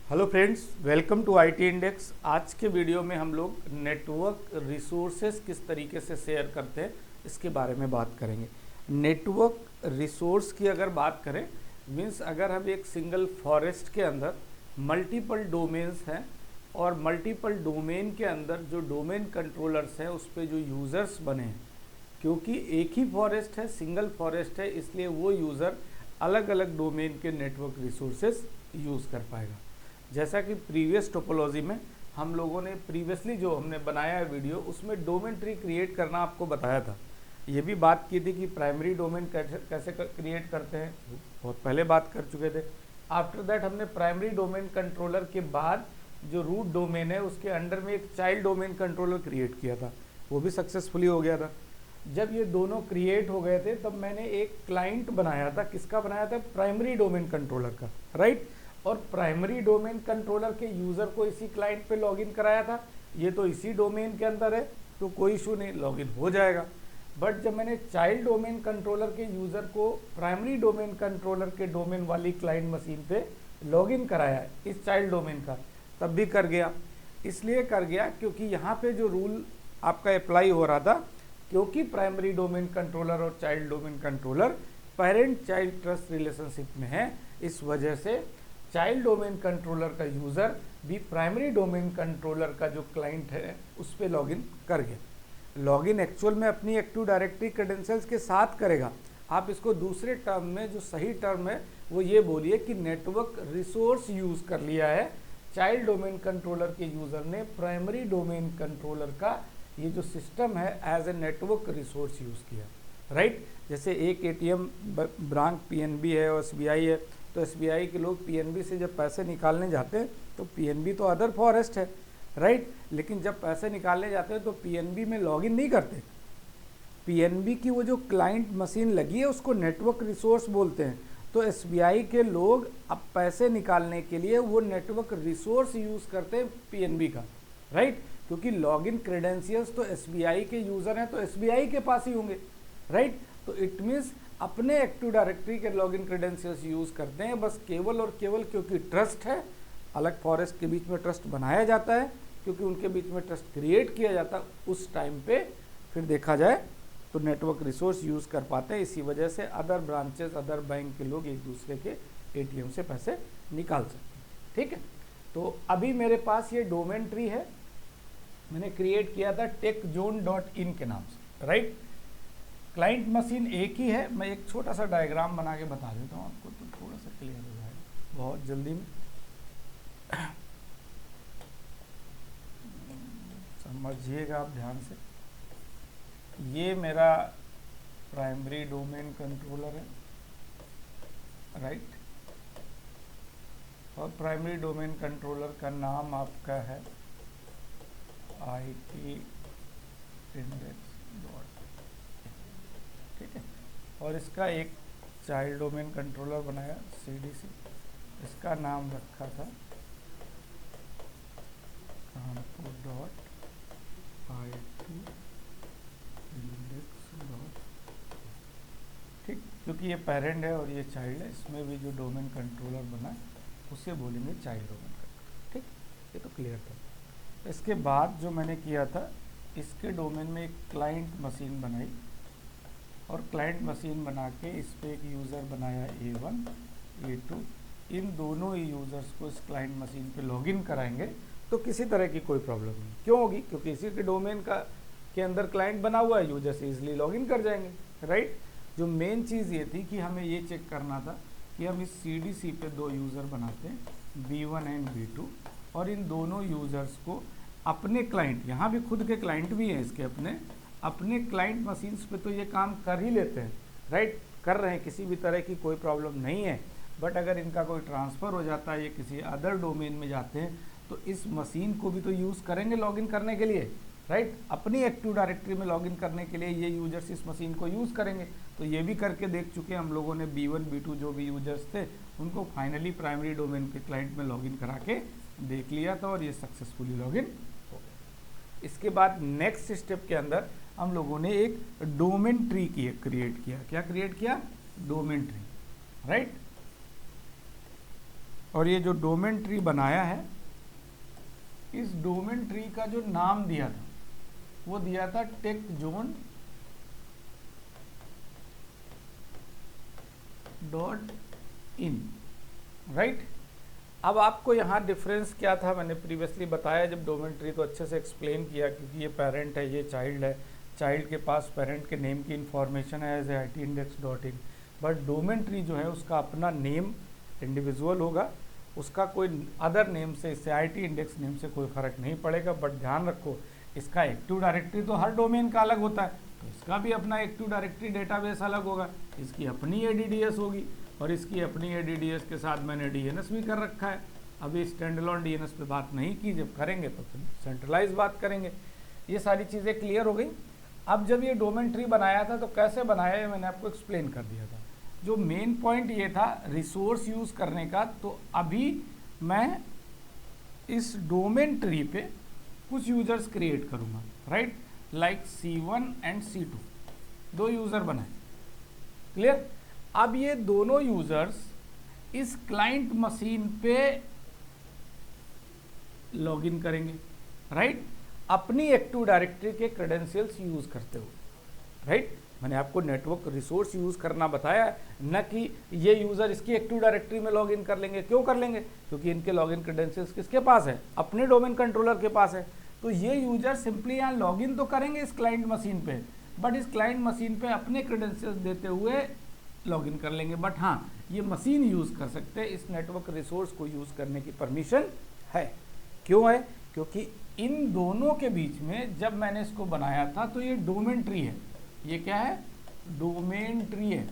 Hello friends, welcome to IT Index. आज के video में हम लोग नेटवर्क रिसोर्सेज किस तरीके से शेयर करते हैं इसके बारे में बात करेंगे। नेटवर्क रिसोर्स की अगर बात करें, मीन्स अगर हम एक सिंगल फॉरेस्ट के अंदर मल्टीपल डोमेन्स हैं और मल्टीपल डोमेन के अंदर जो डोमेन कंट्रोलर्स हैं उस पर जो यूज़र्स बने हैं, क्योंकि एक ही फॉरेस्ट है, सिंगल फॉरेस्ट है, इसलिए वो यूज़र अलग अलग डोमेन के नेटवर्क रिसोर्सेज यूज़ कर पाएगा। जैसा कि प्रीवियस टोपोलॉजी में हम लोगों ने प्रीवियसली जो हमने बनाया है वीडियो, उसमें डोमेन ट्री क्रिएट करना आपको बताया था। ये भी बात की थी कि प्राइमरी डोमेन कैसे क्रिएट करते हैं, बहुत पहले बात कर चुके थे। आफ्टर दैट हमने प्राइमरी डोमेन कंट्रोलर के बाद जो रूट डोमेन है उसके अंडर में एक चाइल्ड डोमेन कंट्रोलर क्रिएट किया था, वो भी सक्सेसफुली हो गया था। जब ये दोनों क्रिएट हो गए थे तब मैंने एक क्लाइंट बनाया था। किसका बनाया था? प्राइमरी डोमेन कंट्रोलर का, राइट। और प्राइमरी डोमेन कंट्रोलर के यूज़र को इसी क्लाइंट पे लॉगिन कराया था। ये तो इसी डोमेन के अंदर है तो कोई इशू नहीं, लॉगिन हो जाएगा। बट जब मैंने चाइल्ड डोमेन कंट्रोलर के यूज़र को प्राइमरी डोमेन कंट्रोलर के डोमेन वाली क्लाइंट मशीन पे लॉगिन कराया इस चाइल्ड डोमेन का, तब भी कर गया। इसलिए कर गया क्योंकि यहाँ पे जो रूल आपका अप्लाई हो रहा था, क्योंकि प्राइमरी डोमेन कंट्रोलर और child domain controller parent child trust relationship में है, इस वजह से चाइल्ड डोमेन कंट्रोलर का यूज़र भी प्राइमरी डोमेन कंट्रोलर का जो क्लाइंट है उस पर लॉगिन कर गया। लॉगिन एक्चुअल में अपनी एक्टिव डायरेक्टरी क्रेडेंशियल्स के साथ करेगा। आप इसको दूसरे टर्म में, जो सही टर्म है वो ये बोलिए कि नेटवर्क रिसोर्स यूज़ कर लिया है चाइल्ड डोमेन कंट्रोलर के यूज़र ने प्राइमरी डोमेन कंट्रोलर का ये जो सिस्टम है as a network resource use किया, राइट। जैसे एक एटीएम ब्रांच पीएनबी है और एसबीआई है, तो एसबीआई के लोग पीएनबी से जब पैसे निकालने जाते हैं तो पीएनबी तो अदर फॉरेस्ट है, राइट। लेकिन जब पैसे निकालने जाते हैं तो पीएनबी में लॉगिन नहीं करते। पीएनबी की वो जो क्लाइंट मशीन लगी है उसको नेटवर्क रिसोर्स बोलते हैं। तो एसबीआई के लोग अब पैसे निकालने के लिए वो नेटवर्क रिसोर्स यूज़ करते हैं पीएनबी का, राइट। क्योंकि लॉगिन क्रेडेंशियल्स तो एसबीआई के यूज़र हैं तो एसबीआई के पास ही होंगे, राइट। तो इट मीन्स अपने एक्टिव डायरेक्टरी के लॉगिन क्रेडेंशियल्स यूज़ करते हैं, बस केवल और केवल क्योंकि ट्रस्ट है। अलग फॉरेस्ट के बीच में ट्रस्ट बनाया जाता है, क्योंकि उनके बीच में ट्रस्ट क्रिएट किया जाता है, उस टाइम पे फिर देखा जाए तो नेटवर्क रिसोर्स यूज़ कर पाते हैं। इसी वजह से अदर ब्रांचेस, अदर बैंक के लोग एक दूसरे के एटीएम से पैसे निकाल सकते हैं, ठीक है। तो अभी मेरे पास ये डोमेन ट्री है, मैंने क्रिएट किया था techzone.in के नाम से, राइट। क्लाइंट मशीन एक ही है। मैं एक छोटा सा डायग्राम बना के बता देता हूँ आपको, तो थोड़ा सा क्लियर हो जाएगा बहुत जल्दी में। समझिएगा आप ध्यान से। ये मेरा प्राइमरी डोमेन कंट्रोलर है, राइट। और प्राइमरी डोमेन कंट्रोलर का नाम आपका है IT इंडेक्स, ठीक है। और इसका एक चाइल्ड डोमेन कंट्रोलर बनाया CDC, इसका नाम रखा था कानपुर.IT इंडेक्स, ठीक। क्योंकि ये पेरेंट है और ये चाइल्ड है, इसमें भी जो डोमेन कंट्रोलर बना उसे बोलेंगे चाइल्ड डोमेन कंट्रोलर, ठीक। ये तो क्लियर था। इसके बाद जो मैंने किया था, इसके डोमेन में एक क्लाइंट मशीन बनाई और क्लाइंट मशीन बना के इस पर एक यूज़र बनाया A1 A2। इन दोनों ही यूज़र्स को इस क्लाइंट मशीन पे लॉगिन कराएंगे तो किसी तरह की कोई प्रॉब्लम नहीं। क्यों होगी? क्योंकि इसी के डोमेन का के अंदर क्लाइंट बना हुआ है, यूजर से इजीली लॉगिन कर जाएंगे, राइट। जो मेन चीज़ ये थी कि हमें ये चेक करना था कि हम इस CDC पे दो यूज़र बनाते हैं, B1 एंड B2, और इन दोनों यूज़र्स को अपने क्लाइंट, यहाँ भी खुद के क्लाइंट भी हैं इसके अपने क्लाइंट मशीन्स पे तो ये काम कर ही लेते हैं, राइट। कर रहे हैं, किसी भी तरह की कोई प्रॉब्लम नहीं है। बट अगर इनका कोई ट्रांसफ़र हो जाता है, ये किसी अदर डोमेन में जाते हैं, तो इस मशीन को भी तो यूज़ करेंगे लॉगिन करने के लिए, राइट। अपनी एक्टिव डायरेक्टरी में लॉगिन करने के लिए ये यूजर्स इस मशीन को यूज़ करेंगे। तो ये भी करके देख चुके हैं हम लोगों ने। B1 B2 जो भी यूजर्स थे उनको फाइनली प्राइमरी डोमेन के क्लाइंट में लॉगिन करा के देख लिया था और ये सक्सेसफुली लॉगिन हो गया। इसके बाद नेक्स्ट स्टेप के अंदर हम लोगों ने एक डोमेन ट्री क्रिएट किया। क्या क्रिएट किया? Domain tree, right. और ये जो डोमेन ट्री बनाया है, इस डोमेन ट्री का जो नाम दिया था वो दिया था take zone dot in, right. अब आपको यहाँ डिफरेंस क्या था, मैंने प्रीवियसली बताया जब डोमेन ट्री, तो अच्छे से एक्सप्लेन किया, क्योंकि ये पेरेंट है, ये चाइल्ड है, चाइल्ड के पास पेरेंट के नेम की इन्फॉर्मेशन है as itindex.in, but domain tree जो है उसका अपना नेम इंडिविजुअल होगा, उसका कोई अदर नेम से, इससे IT इंडेक्स नेम से कोई फ़र्क नहीं पड़ेगा। बट ध्यान रखो, इसका एक्टिव डायरेक्टरी तो हर डोमेन का अलग होता है, तो इसका भी अपना एक्टिव डायरेक्टरी डेटाबेस अलग होगा, इसकी अपनी ADDS होगी, और इसकी अपनी ADDS के साथ मैंने DNS भी कर रखा है। अभी स्टैंड अलोन DNS पे बात नहीं की, जब करेंगे तो फिर सेंट्रलाइज बात करेंगे। ये सारी चीज़ें क्लियर हो गई। अब जब ये डोमेन ट्री बनाया था तो कैसे बनाया है मैंने आपको एक्सप्लेन कर दिया था। जो मेन पॉइंट ये था रिसोर्स यूज़ करने का, तो अभी मैं इस डोमेन ट्री पे कुछ यूजर्स क्रिएट करूँगा, right, like C1 and C2, 2 user बनाए, क्लियर। अब ये दोनों यूजर्स इस क्लाइंट मशीन पे लॉगिन करेंगे, राइट, अपनी एक्टिव डायरेक्टरी के क्रेडेंशियल्स यूज़ करते हुए, राइट। मैंने आपको नेटवर्क रिसोर्स यूज़ करना बताया, न कि ये यूज़र इसकी एक्टिव डायरेक्टरी में लॉगिन कर लेंगे। क्यों कर लेंगे? क्योंकि इनके लॉगिन क्रेडेंशियल्स किसके पास है? अपने डोमेन कंट्रोलर के पास है। तो ये यूजर सिंपली यहाँ लॉगिन तो करेंगे इस क्लाइंट मशीन पे, बट इस क्लाइंट मशीन पे अपने क्रेडेंशियल्स देते हुए लॉगिन कर लेंगे। बट हाँ, ये मशीन यूज़ कर सकते हैं, इस नेटवर्क रिसोर्स को यूज़ करने की परमिशन है। क्यों है? क्योंकि इन दोनों के बीच में जब मैंने इसको बनाया था तो ये डोमेन ट्री है, ये क्या है? डोमेन ट्री है,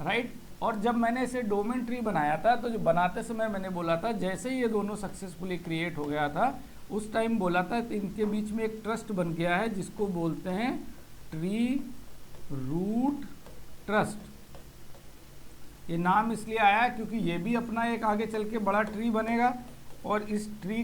राइट। और जब मैंने इसे डोमेन ट्री बनाया था तो जो बनाते समय मैंने बोला था जैसे ही ये दोनों सक्सेसफुली क्रिएट हो गया था उस टाइम बोला था तो इनके बीच में एक ट्रस्ट बन गया है जिसको बोलते हैं ट्री रूट ट्रस्ट। ये नाम इसलिए आया क्योंकि ये भी अपना एक आगे चल के बड़ा ट्री बनेगा और इस ट्री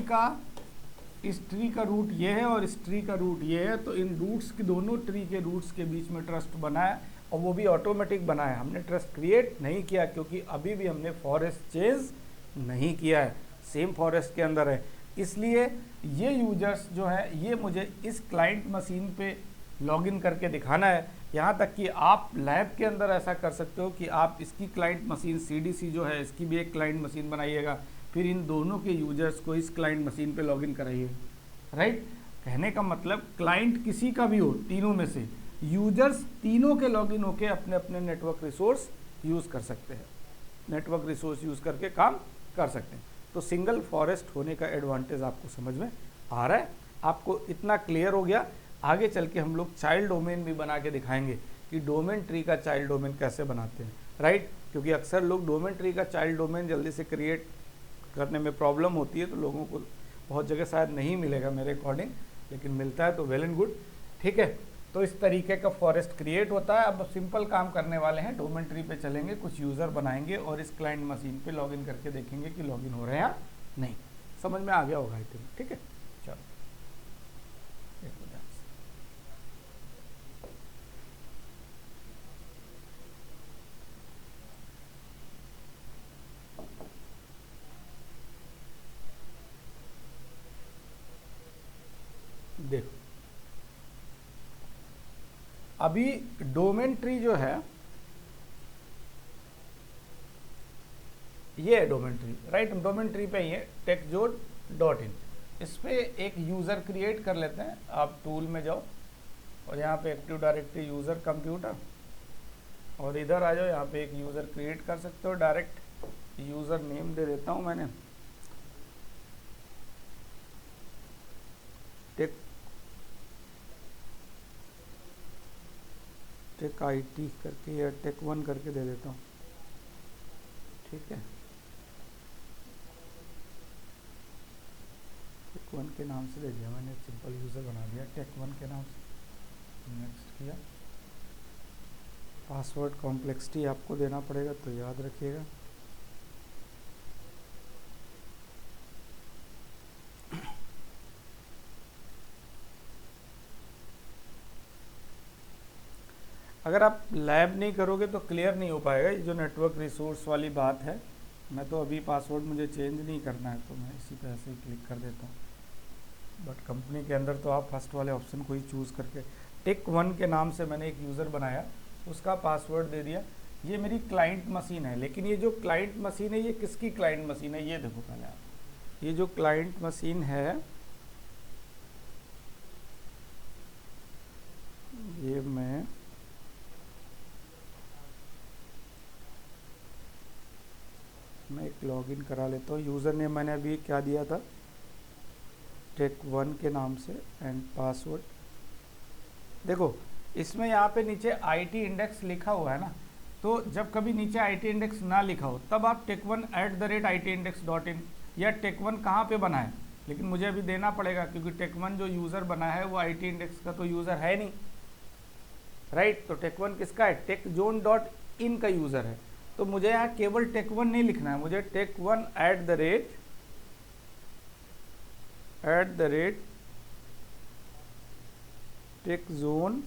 का रूट ये है और इस ट्री का रूट ये है। तो इन रूट्स की, दोनों ट्री के रूट्स के बीच में ट्रस्ट बना है और वो भी ऑटोमेटिक बना है, हमने ट्रस्ट क्रिएट नहीं किया क्योंकि अभी भी हमने फॉरेस्ट चेंज नहीं किया है, सेम फॉरेस्ट के अंदर है। इसलिए ये यूजर्स जो है ये मुझे इस क्लाइंट मशीन पे लॉगिन करके दिखाना है। यहाँ तक कि आप लैब के अंदर ऐसा कर सकते हो कि आप इसकी क्लाइंट मशीन CDC जो है इसकी भी एक क्लाइंट मशीन बनाइएगा, फिर इन दोनों के यूजर्स को इस क्लाइंट मशीन पे लॉगिन कराइए, राइट। कहने का मतलब क्लाइंट किसी का भी हो, तीनों में से यूजर्स तीनों के लॉगिन होके अपने अपने नेटवर्क रिसोर्स यूज़ कर सकते हैं, नेटवर्क रिसोर्स यूज़ करके काम कर सकते हैं। तो सिंगल फॉरेस्ट होने का एडवांटेज आपको समझ में आ रहा है, आपको इतना क्लियर हो गया। आगे चल के हम लोग चाइल्ड डोमेन भी बना के दिखाएंगे कि डोमेन ट्री का चाइल्ड डोमेन कैसे बनाते हैं, राइट। क्योंकि अक्सर लोग डोमेन ट्री का चाइल्ड डोमेन जल्दी से क्रिएट करने में प्रॉब्लम होती है, तो लोगों को बहुत जगह शायद नहीं मिलेगा मेरे अकॉर्डिंग, लेकिन मिलता है तो वेल एंड गुड, ठीक है। तो इस तरीके का फॉरेस्ट क्रिएट होता है। अब सिंपल काम करने वाले हैं, डोमेन ट्री पे चलेंगे, कुछ यूज़र बनाएंगे और इस क्लाइंट मशीन पे लॉगिन करके देखेंगे कि लॉगिन हो रहे हैं या नहीं। समझ में आ गया होगा आई थिंक, ठीक है। चलो देखो ध्यान से। देखो अभी डोमेन ट्री जो है ये है domain tree, right. Domain tree पे ही है techzone.in, इस पे एक यूज़र क्रिएट कर लेते हैं। आप टूल में जाओ और यहाँ पे एक्टिव डायरेक्टरी यूज़र कंप्यूटर और इधर आ जाओ, यहाँ पे एक यूज़र क्रिएट कर सकते हो। डायरेक्ट यूज़र नेम दे देता हूँ मैंने, टेक IT करके या टेक1 करके दे देता हूँ, ठीक है। टेक1 के नाम से दे दिया मैंने, सिंपल यूज़र बना दिया टेक1 के नाम से। नेक्स्ट किया, पासवर्ड कॉम्प्लेक्सिटी आपको देना पड़ेगा तो याद रखिएगा। अगर आप लैब नहीं करोगे तो क्लियर नहीं हो पाएगा। ये जो नेटवर्क रिसोर्स वाली बात है मैं तो अभी पासवर्ड मुझे चेंज नहीं करना है, तो मैं इसी पे ऐसे ही क्लिक कर देता हूँ। बट कंपनी के अंदर तो आप फर्स्ट वाले ऑप्शन को ही चूज़ करके, टेक1 के नाम से मैंने एक यूज़र बनाया, उसका पासवर्ड दे दिया। ये मेरी क्लाइंट मशीन है, लेकिन ये जो क्लाइंट मशीन है ये किसकी क्लाइंट मशीन है ये देखो पहले आप। ये जो क्लाइंट मशीन है ये मैं एक लॉगिन करा लेता हूँ। यूज़र नेम मैंने अभी क्या दिया था, टेक1 के नाम से, एंड पासवर्ड देखो इसमें यहाँ पे नीचे IT इंडेक्स लिखा हुआ है ना, तो जब कभी नीचे IT इंडेक्स ना लिखा हो तब आप टेक1@itindex.in या टेक1 कहाँ पे बनाए, लेकिन मुझे अभी देना पड़ेगा क्योंकि टेक1 जो यूज़र बना है वो IT इंडेक्स का तो यूज़र है नहीं, राइट। तो टेक1 किसका है, टेकजोन.in का यूज़र है। तो मुझे यहाँ केवल टेक1 नहीं लिखना है, मुझे टेक1@टेकजोन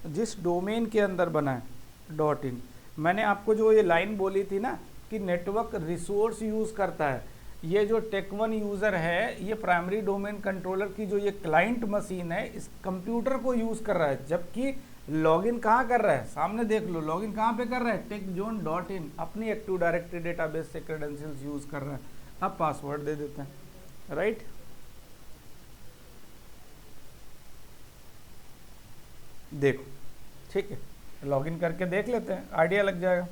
जिस डोमेन के अंदर बना है .in। मैंने आपको जो ये लाइन बोली थी ना कि नेटवर्क रिसोर्स यूज़ करता है, ये जो टेक1 यूज़र है ये प्राइमरी डोमेन कंट्रोलर की जो ये क्लाइंट मशीन है इस कंप्यूटर को यूज़ कर रहा है, जबकि लॉगिन कहाँ कर रहा है, सामने देख लो लॉगिन कहाँ पे कर रहा है, टेकजोन.in अपनी एक्टिव डायरेक्टरी डेटाबेस से क्रेडेंशियल्स यूज़ कर रहा है। अब पासवर्ड दे देते हैं, राइट। देखो ठीक है, लॉगिन करके देख लेते हैं, आइडिया लग जाएगा।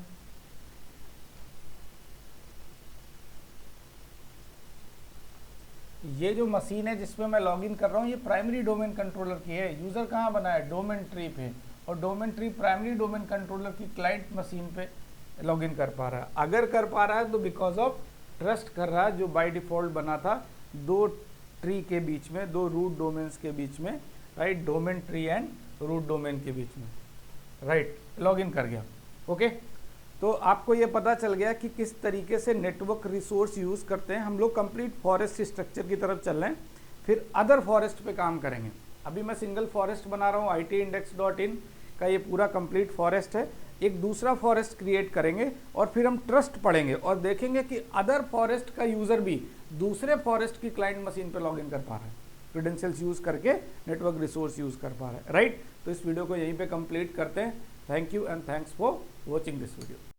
ये जो मशीन है जिसपे मैं लॉगिन कर रहा हूँ ये प्राइमरी डोमेन कंट्रोलर की है। यूज़र कहाँ बना है, डोमेन ट्री पे, और domain tree primary domain controller की क्लाइंट मशीन पे लॉगिन कर पा रहा है। अगर कर पा रहा है तो बिकॉज ऑफ ट्रस्ट कर रहा है जो बाय डिफ़ॉल्ट बना था दो ट्री के बीच में, दो रूट डोमेन्स के बीच में, right, domain tree and root domain के बीच में, राइट, लॉगिन कर गया। ओके, तो आपको ये पता चल गया कि किस तरीके से नेटवर्क रिसोर्स यूज़ करते हैं। हम लोग कंप्लीट फॉरेस्ट स्ट्रक्चर की तरफ चल रहे हैं, फिर अदर फॉरेस्ट पे काम करेंगे। अभी मैं सिंगल फॉरेस्ट बना रहा हूँ, itindex.in का ये पूरा कंप्लीट फॉरेस्ट है। एक दूसरा फॉरेस्ट क्रिएट करेंगे और फिर हम ट्रस्ट पढ़ेंगे और देखेंगे कि अदर फॉरेस्ट का यूज़र भी दूसरे फॉरेस्ट की क्लाइंट मशीन पर लॉगिन कर पा रहा है, क्रेडेंशियल्स यूज़ करके नेटवर्क रिसोर्स यूज़ कर पा रहा है, राइट। तो इस वीडियो को यहीं पे कंप्लीट करते हैं। Thank you and thanks for watching this video.